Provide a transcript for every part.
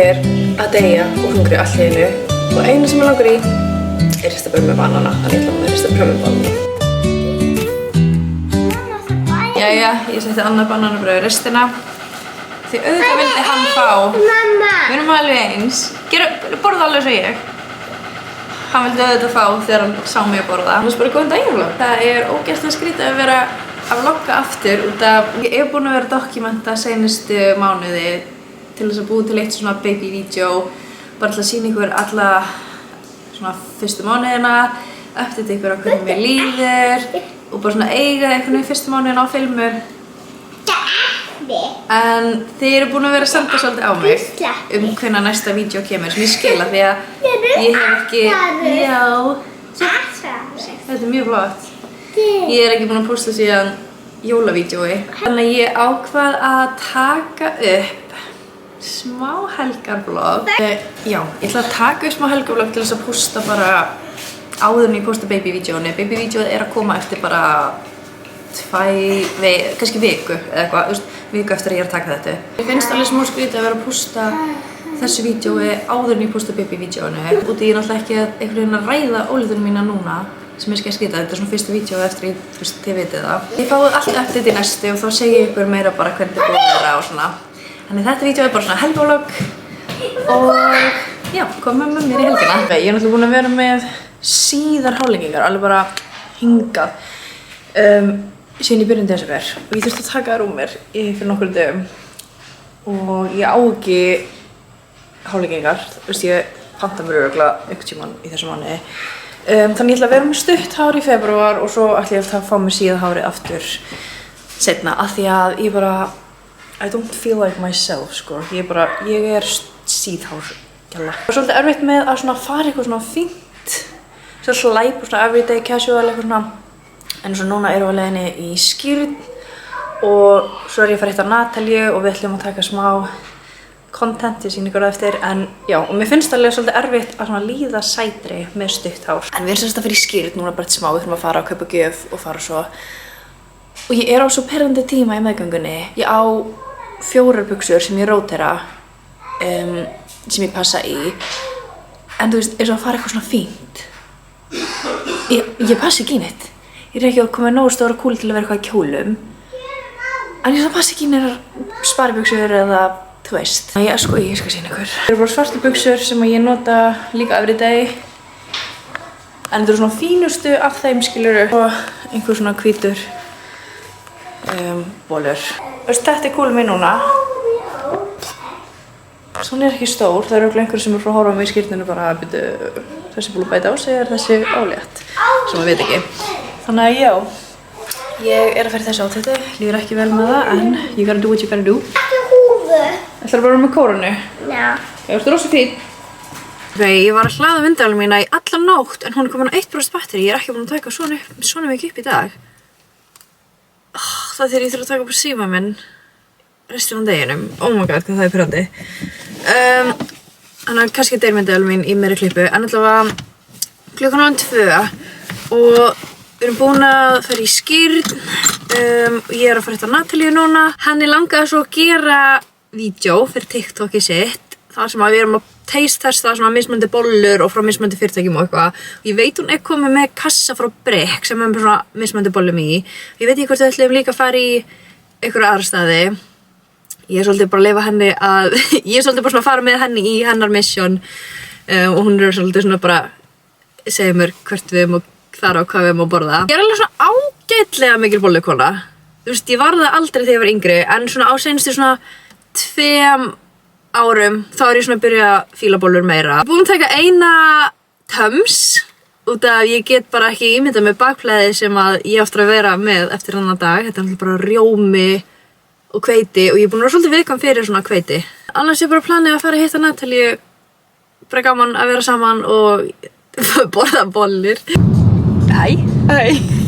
Ég að deyja og hungri allt í einu og eina sem ég langar í ristabrauð með banana. Þannig ég ætla með ristabrauð með banana. Jæja, ég setti annar bananabrauð í ristina. Því auðvitað vildi hann fá. Mamma! Við erum alveg eins. Borða alveg svo ég. Hann vildi auðvitað fá þegar hann sá mig að borða. Hann var bara góðan daginn vlogg. Það er ógeðslega skrítið að vera að vlogga aftur út af ég hef búin að vera að dokumenta seinustu mánuði til þess að búa til eitt svona baby video bara til að sýna ykkur alla svona fyrstu mánuðina, update ykkur á hvernig mér líður og bara svona eiga einhvern veginn fyrstu mánuðina á filmu. En þið eru búin að vera að senda svolítið á mig hvenær næsta vídeo kemur sem ég skila því að ég hef ekki... Já, þetta er mjög flott. Ég er ekki búin að posta síðan jólavídeói. Þannig að ég ákvað að taka upp smá helgarvlogg. Já, ég ætla að taka upp smá helgarvlogg til þess að posta bara áður en ég posta babyvídeóinu. Babyvídeóið er að koma eftir bara kannski viku eða eitthvað, viku eftir að ég er að taka þetta. Ég finnst alveg smá skrítið að vera að posta þessu vídeói áður en ég posta babyvídeóinu. Úti ég er náttúrulega ekki einhvern veginn að ræða ólíðunum mína núna sem ég skal skita. Þetta er svona fyrsta vídeo eftir þið vitið það. Ég fáið allt eftir þetta í næstu og þá segi ég ykkur meira bara hvernig þetta búið að vera og svona. Þannig þetta vídeo er bara svona helgarvlogg og já, komum með mér í helgina. Ég er náttúrulega búin að vera með síðar hálflengingar, alveg bara hingað síðan í byrjun desember og ég þurfti að taka þær úr mér fyrir nokkrum dögum og ég á ekki hálflengingar, ég panta mér örugglega einhvern tímann í þessum mánuði. Þannig ég ætla að vera með stutt hár í febrúar og svo ætla ég að fá mér síða hárið aftur seinna af því að ég bara I don't feel like myself sko. Ég er síðhár gæla. Það var svolítið erfitt með að fara eitthvað svona fínt svo slæp og svona everyday casual eitthvað svona en svo núna erum við á leiðinni í skírn og svo er ég að fara eitt á Natalíu og við ætlum að taka smá content ég sýni ykkur á eftir en já, og mér finnst alveg svolítið erfitt að líða sætri með stutt hár. En við erum semst að fara í skírn núna bara smá, við þurfum að fara að kaupa gjöf og fara svo og ég er á svo perrandi tíma í meðgöngunni. Ég á 4 buxur sem ég rótera sem ég passa í en þú veist, eins og að fara eitthvað svona fínt ég passi ekki í neitt. Ég er ekki að koma nógu stóra kúli til að vera eitthvað í kjólum en ég passi ekki í neitt sparibuxur eða þú veist. Ég skal sýna ykkur. Það eru bara svartu buxur sem ég nota líka everyday en þetta eru svona fínustu af þeim skiluru og einhver svona hvítur bolur. Þetta er kúlum minn núna. Svona er ekki stór, það eru örugglega einhverjir sem eru frá að horfa á mig í skírninu bara að byrja þessi búin að bæta á sig er þessi álétt sem maður veit ekki. Þannig að já, ég er að fara í þessu átættu, líður ekki vel með það en you gotta do what you gotta do. Ekki húfu. Ætlarðu bara að vera með kórunu? Já. Þú ert rosa fín. Ég var að hlaða myndavélina mína í alla nótt en hún er komin á 1% batteri, ég er ekki búin að taka svona mikið upp í dag. Það er þegar ég þurfa að taka upp síma minn restina af deginum. Oh my god, hvað það er pirrandi. Þannig að kannski deyr myndavélin mín í meiri klippu en allavega klukkan var 2 og við erum búin að fara í skírn ég er að fara eftir Natalíu núna. Henni langaði svo að gera vídeo fyrir TikTokið sitt þar sem að við erum að taste-testa svona mismunandi bollur og frá mismunandi fyrirtækjum og eitthvað. Ég veit hún er komið með kassa frá Brek sem er með svona mismunandi bollum í. Ég veit ekki hvort við ætlum líka að fara í einhverja aðra staði. Ég er svolítið bara að leyfa henni að ég er svolítið bara svona að fara með henni í hennar mission og hún er svolítið svona bara segja mér hvert við erum og þar á hvað við erum að borða. Ég er alveg svona ágætlega mikil bollukona. Þú veist, ég var það aldrei þegar ég var yngri en svona á seinustu svona 2 árum þá er ég svona að byrja að fíla bollur meira. Ég er búin að taka eina Tums út af ég get bara ekki ímyndað með bakflæði sem að ég áttur að vera með eftir annan dag. Þetta er alltaf bara rjómi og hveiti og ég er búin að vera svolítið viðkvæm fyrir svona hveiti. Annars er bara planið að fara að hitta Natalíu, bara gaman að vera saman og borða bollir. Hæ.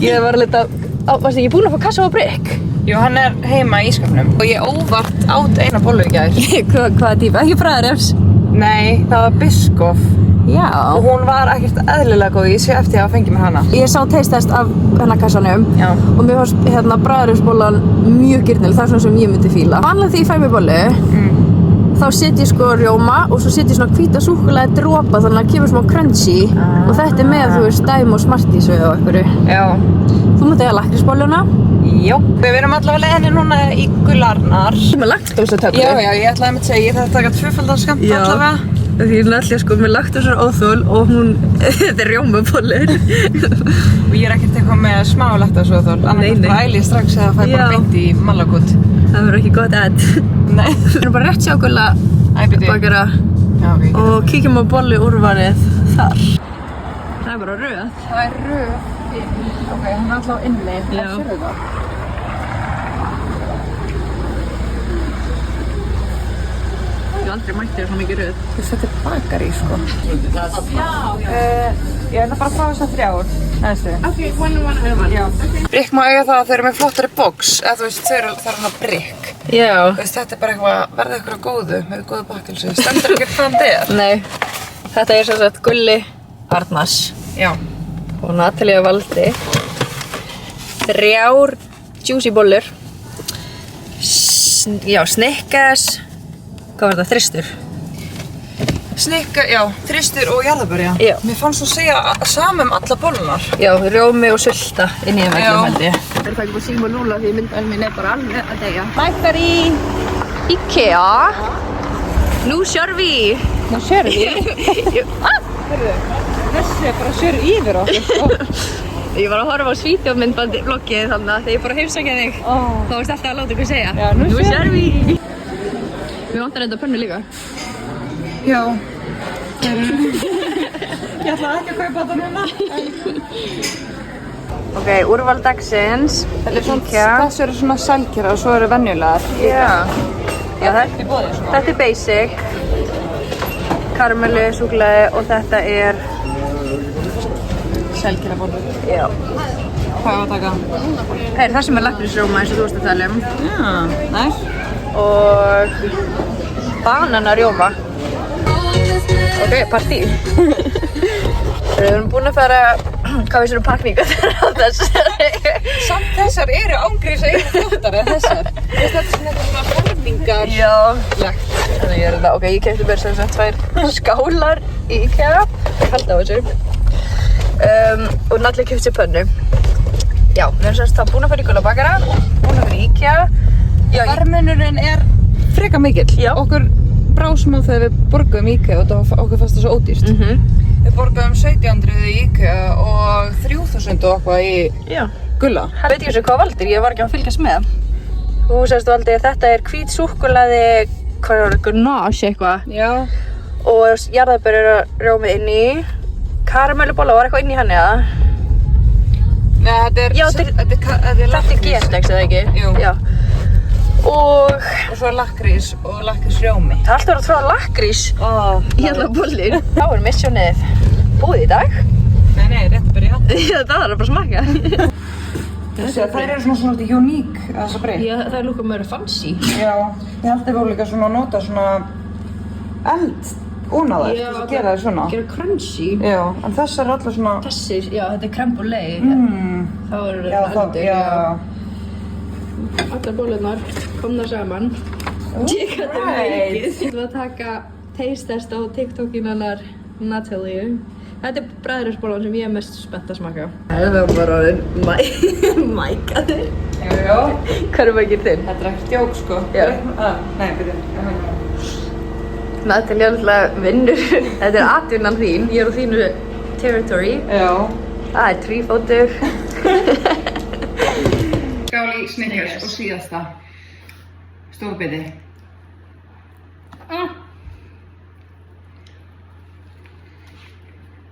Ég var að leta varstu ekki búin að fá kassa á Brek? Jú, hann er heima í ískapnum og ég óvart át eina bollu í gær. Hvaða típa? Ekki bræðarefs? Nei, það var Biskoff. Já. Og hún var ekkert eðlilega góð, ég sé eftir að fengi með hana. Ég sá taste-test af hennar kassanum. Já. Og mér fannst bræðarefsbollan mjög girnileg, það er svona sem ég myndi fíla. Vanlega því ég fæ mér bollu, þá set ég sko rjóma og svo set ég svona hvíta súkkulaði dropa þannig að það kemur smá crunchy og þetta með, þú veist, dæm og smarties og einhverju. Já. Þú mátt eiga lakrísbolluna. Jó. Við erum allavega leiðinni núna í Gularnar. Með laktósatöflu. Já, ég ætlaði að segja, ég þarf að taka 2-faldan skammt allavega. Því hún er alltaf sko með laktósar óþol og hún, þetta er rjómabollur. Og ég er ekkert eitthvað með smá laktósóþol, annars bara æli strax eða fæ bara beint í malakút. Það verður ekki gott add. Nei. Við erum bara rétt sjá Gulla bakara og kíkjum á bolluúrvalið þar. Það er bara röð. Það er röð. Ok, hann er alltaf inni. Já. Sérðu það? Ég hef aldrei mætt þér svo mikið röð. Þetta er bakari, sko. Ég ætla bara að fá þess að 3 næstu. Ok, one. Já. Brikk má eiga það að þau eru með flottari box, eða þú veist, það er hann að brikk. Já. Þú veist, þetta er bara eitthvað, verða eitthvað góðu, með góðu bakkelsi. Stendur ekki hvað þetta er? Nei, þetta er sem sagt Gulli Arnars. Já. Og Natalia valdi 3 juicy bollur. Já, Snickers. Hvað var þetta? Þristur? Snikka, já, þristur og jarðarberja. Já. Mér fannst svo að segja sama alla bollunar. Já, rjómi og sulta inn í þeim Já. öllum held ég. Það er ekki bara síma og núla því myndbælinn minn er bara alveg að deyja. Mættar í IKEA. Nú sér við. Nú sér við. Þessi er bara sér yfir okkur, sko. Ég var að horfa á Svíþjóð-myndbandi vloggið þannig að þegar ég bara heimsækja þig, þá varst alltaf að láta ykkur segja. Já, nú sér við. Við vantar þetta pönnu líka. Já. Ég ætlaði ekki að kaupa þetta núna. Ok, úrval dagsins. Þessu eru svona sælkera og svo eru venjulegar. Já. Já, þetta er basic. Karamellu, súkkulaði og þetta er Sælkera bollur. Já. Hvað er að taka? Það er það sem er lakrísrjóma eins og þú varst að tala um. Já, næs. Og bananarjóma. Ok, partí. Við erum búin að fara, hvað við séum pakninga þeirra á þessari. Samt þessar eru ángrís að eru flottar en þessar. Þetta er svona fermingar. Já. Legt. Þannig ég er þetta, ok, ég keypti mér sem sagt 2 skálar í IKEA. Ég haldi á þessu. Og Natalia keypti sér pönnu. Já, við erum semst þá búin að fara í Gulla bakara, búin að fara í IKEA. Já, Verðmunurinn er freka mikill. Já. Okkur brá smá þegar við borguðum í IKEA og okkur fannst það svo ódýrt. Við borguðum 1700 í IKEA og 3000 og eitthvað í Gulla. Veit ég þessu hvað valdir, ég var ekki að fylgjast með. Þú semst valdi þetta er hvít súkkulaði, hvað er það, ganache eitthvað. Já. Og jarðarberjarjómi inn í. Karamellubolla var eitthvað inn í henni, eða? Nei, þetta er... Já, þetta er Gtex, eða ekki? Jú. Já. Og svo er lakkrís og lakkrísrjómi. það er alltaf verið að tróða lakkrís í alla bollin. Þá er missjónið búið í dag. Nei, rétt að byrja. Það er bara að smakka. Það eru svona uník að þessa breytt. Já, það er lúka meira fancy. Já, ég held að við vorum líka svona að nota svona eld ónaðar til að gera það svona. Gera crunchy. Já, en þessar er alltaf svona... Þessi, já, þetta er crème brûlée. Þá er Já, eldur, Allar bollurnar komnar saman. Ég gæti mikið. Ég ætla að taka taste test á TikTokin hennar Natalie. Þetta er bræðræsbollan sem ég er mest spennt að smaka. Það er bara mækaður. Já. Hvað er mækir þinn? Þetta er ekki djók, sko. Já. Nei, byrju. Natalie alltaf vinnur. Þetta er atvinnan þín. Ég er á þínu territory. Já. Það er trífótur. Skál í Snickers og síðasta. Stórbiti.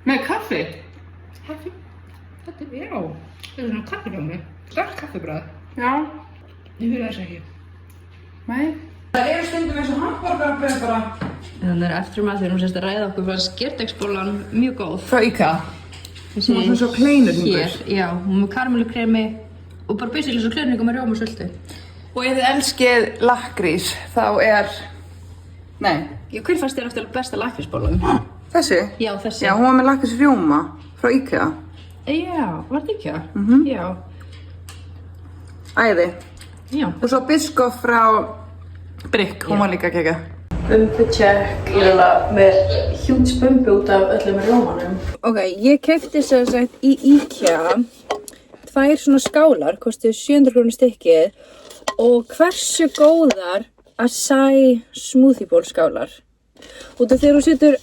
Með kaffi? Kaffi? Þetta er, já. Þetta er svona kaffirjómi. Sterkt kaffibræð. Já. Ég fyrir þess ekki. Nei. Það eru stundum eins og hamborgarabrauð bara. Þannig er eftir maður hún sérst að ræða okkur fyrir Gtex-bollan mjög góð. Frá IKEA. Þessi Hún var svona svo kleinurningur. Hér, já, hún með karamellukremi og bara basically svo kleinurningur með rjóma og sultu. Og ef þið elskið lakkrís, þá er... Nei. Já, hver fannst þér eftir besta lakrísbollan? Þessi? Já, þessi. Já, hún var með lakkrísrjóma frá IKEA. Já, var þetta IKEA? Já. Æði. Já. Og svo Biscoff frá Brikk, hún var líka geggjað. Bumbu-check. Ég er alveg með hjúts bumbu út af öllum rjómanum. Ok, ég keypti sem sagt í IKEA 2 svona skálar, kostuðu 700 krónur stykkið og hversu góðar acai smoothie bowl skálar. Út af þegar þú setur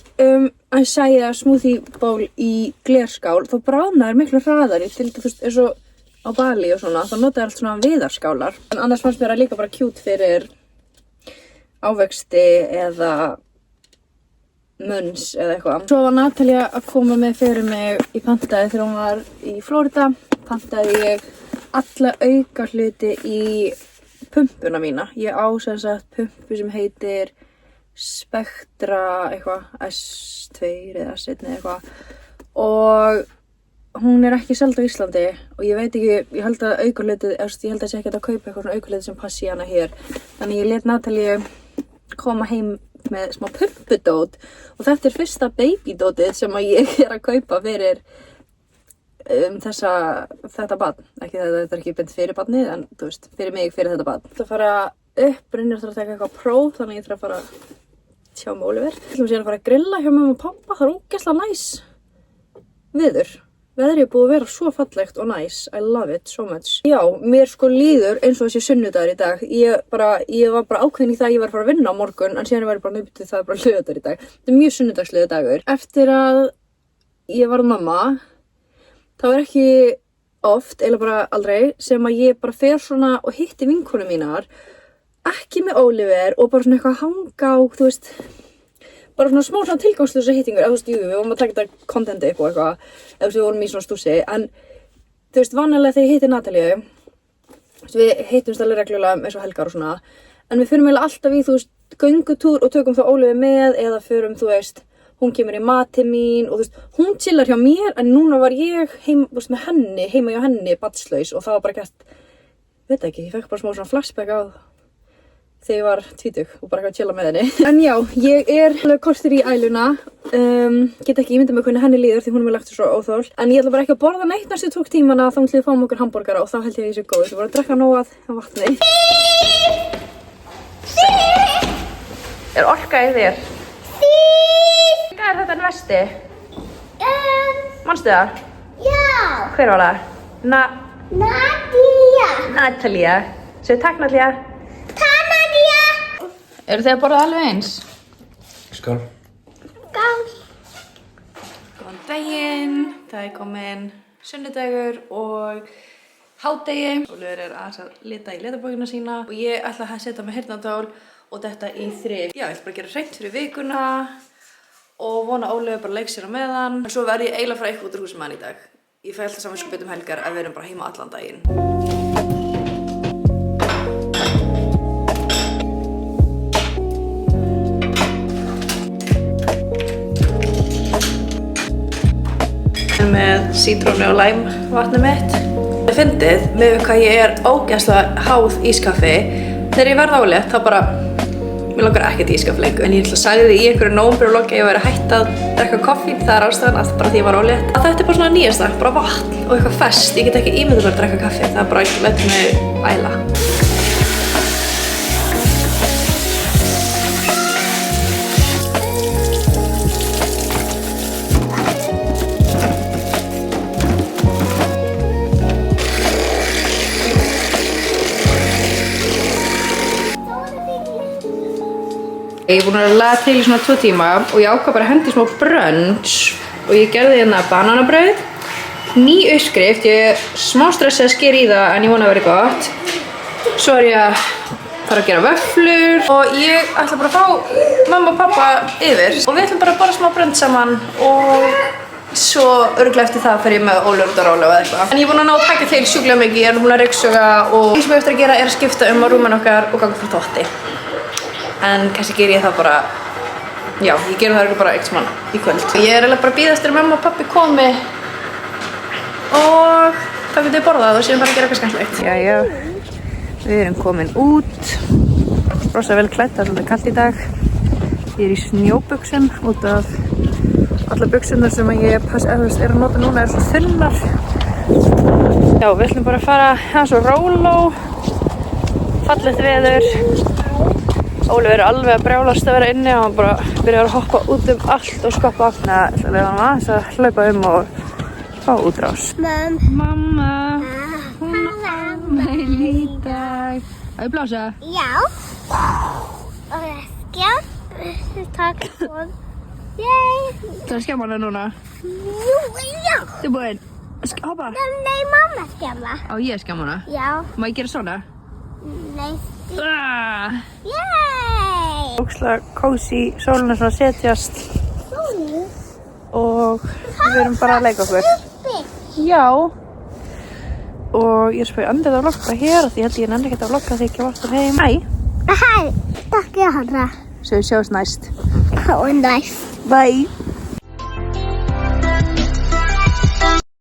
acai eða smoothie bowl í glerskál þá bráðnar miklu hraðari til þú veist eins og á Bali og svona, þá notaði allt svona viðarskálar. En annars fannst mér það líka bara cute fyrir ávexti eða munns eða eitthvað. Svo var Natalia að koma með fyrir mig í pantaði þegar hún var í Florida. Pantaði ég alla auka hluti í pumpuna mína. Ég á sem sagt pumpu sem heitir Spectra eitthvað, S2 eða S1 eða eitthvað. Og hún ekki seld á Íslandi og ég veit ekki, ég held að aukurlitið, ég held að sé ekki að kaupa eitthvað svona aukurlitið sem passi hana hér. Þannig ég lét Natalíu koma heim með smá pumpudót og þetta fyrsta babydótið sem að ég að kaupa fyrir þetta barn. Ekki þetta ekki beint fyrir barnið, en þú veist, fyrir mig fyrir þetta barn. Það fara upp, Brynjar þarf að taka eitthvað próf, þannig ég þarf að fara hjá með Oliver. Ég ætlum síðan að fara að grilla hjá mömmu og pappa, það ógeðslega næs viður. Veðrið er búið að vera svo fallegt og næs. I love it so much. Já, mér sko líður eins og þessi sunnudagur í dag. Ég var bara ákveðin í það að ég var að fara að vinna á morgun, en síðan ég var bara nöptið það bara laugardagur í dag. Þetta er mjög sunnudagslegur dagur. Eftir að ég varð mamma, þá ekki oft, eiginlega bara aldrei, sem að ég bara fer svona og hitti vinkonur mínar, ekki með Oliver og bara svona eitthvað hanga á, þú veist, bara svona smá tilgangslösa hittingur, eða þú veist, jú, við vorum að taka þetta contenti upp og eitthvað, eða þú veist, við vorum í svona stúsi, en þú veist, vanalega þegar ég hitti Natalíu, við hittumst alveg reglulega eins og helgar og svona, en við förum eiginlega alltaf í, þú veist, göngutúr og tökum þá Oliver með, eða förum, þú veist, hún kemur í mat til mín og þú veist, hún chillar hjá mér, en núna var ég heima hjá henni, badslaus og það var bara gert, veit ekki, ég fekk bara smá svona flashback á þegar ég var 20 og bara eitthvað að chilla með henni. En já, ég alveg kortir í æluna, get ekki ímyndað með hvernig henni líður því hún er með lagt svo óþól. En ég ætla bara ekki að borða neitt næstu 2 tímana þá ætlum við að fáum okkur hamborgara og þá held ég að ég sé góð. Ég var að drekka nóg af vatni. Er orka í þér? Hvað er þetta vesti? Manstu það? Já. Hver var það? Natalia. Segðu takk Natalia. Eru þið að borða alveg eins? Skál. Skál. Góðan daginn. Það er komin sunnudagur og hádegi. Oliver er að lita í litabókina sína og ég ætla að setja með heyrnartól og detta í þrif. Já, ég ætla bara að gera hreint fyrir vikuna og vona Oliver bara leik sér á meðan. En svo verð ég eiginlega að fara eitthvað út úr húsum með hann í dag. Ég fæ alltaf saman helgar að við erum bara heima allan daginn. Með sítrónu og læm vatnið mitt. Ég fyndið með hvað ég er ógeðslega háð ískaffi. Þegar ég verð álétt þá bara, mér langar ekkert ískaffi lengur. En ég sagði í einhverju nóvembervloggi að ég væri hætt að drekka koffín. Það er ástæðan að bara því ég var álétt. Að þetta er bara svona nýjasta, bara vatn og eitthvað fest. Ég get ekki ímyndað að drekka kaffi. Það er bara ekki lætur mig æla. Ég er búin að laga til í svona 2 tíma og ég ákvað bara að hendi smá brunch og ég gerði hérna bananabrauð, ný uppskrift, ég smá stressað að skera í það en ég vona að vera gott. Svo er ég að fara að gera vöfflur og ég ætla bara að fá mamma og pappa yfir og við ætlum bara að borða smá brunch saman og svo örugglega eftir það fer ég með Oliver út að róla eða eitthvað. En ég er búin að ná að taka til sjúklega mikið, ég er búin að ryggsuga og það sem ég eftir að gera er að skipta á rúmin okkar og ganga frá þvotti. En kannski ger ég það bara, já, ég gerum það bara eitt mann í kvöld. Ég er eiginlega bara að bíða eftir að mamma og pappi komi og þá getum við borðað og séum bara að gera eitthvað skemmtilegt. Jæja, við erum komin út, rosa vel klædd, það er svolítið kalt í dag. Ég er í snjóbuxum út af alla buxurnar sem ég er að nota núna er svo þunnar. Já, við ætlum bara að fara aðeins og róló, fallegt veður. Óli verður alveg að brjálast að vera inni og hann bara byrjar að hoppa út um allt og skoppa. Þannig að það er hann aðeins að hlaupa og fá útrás. Mamma, hún á afmæli í dag. Á ég blása? Já. Og skemmt. Takk svo. Yay. Það er skemma hana núna. Jú, já. Þú er búinn. Hoppa. Nei, mamma skemma. Á ég skemma hana? Já. Má ég gera svona? Nei. Yay! Ógeðslega kósí, sólin er svona að setjast og við erum bara að leika okkur. Já. Og ég er spöðið andið að vlogga hér því ég held ég nenni ekkert að vlogga þegar ég ekki vartur heim. Hæ! Hæ, takk ég hana. Svo við sjáumst næst. Og næst. Bye!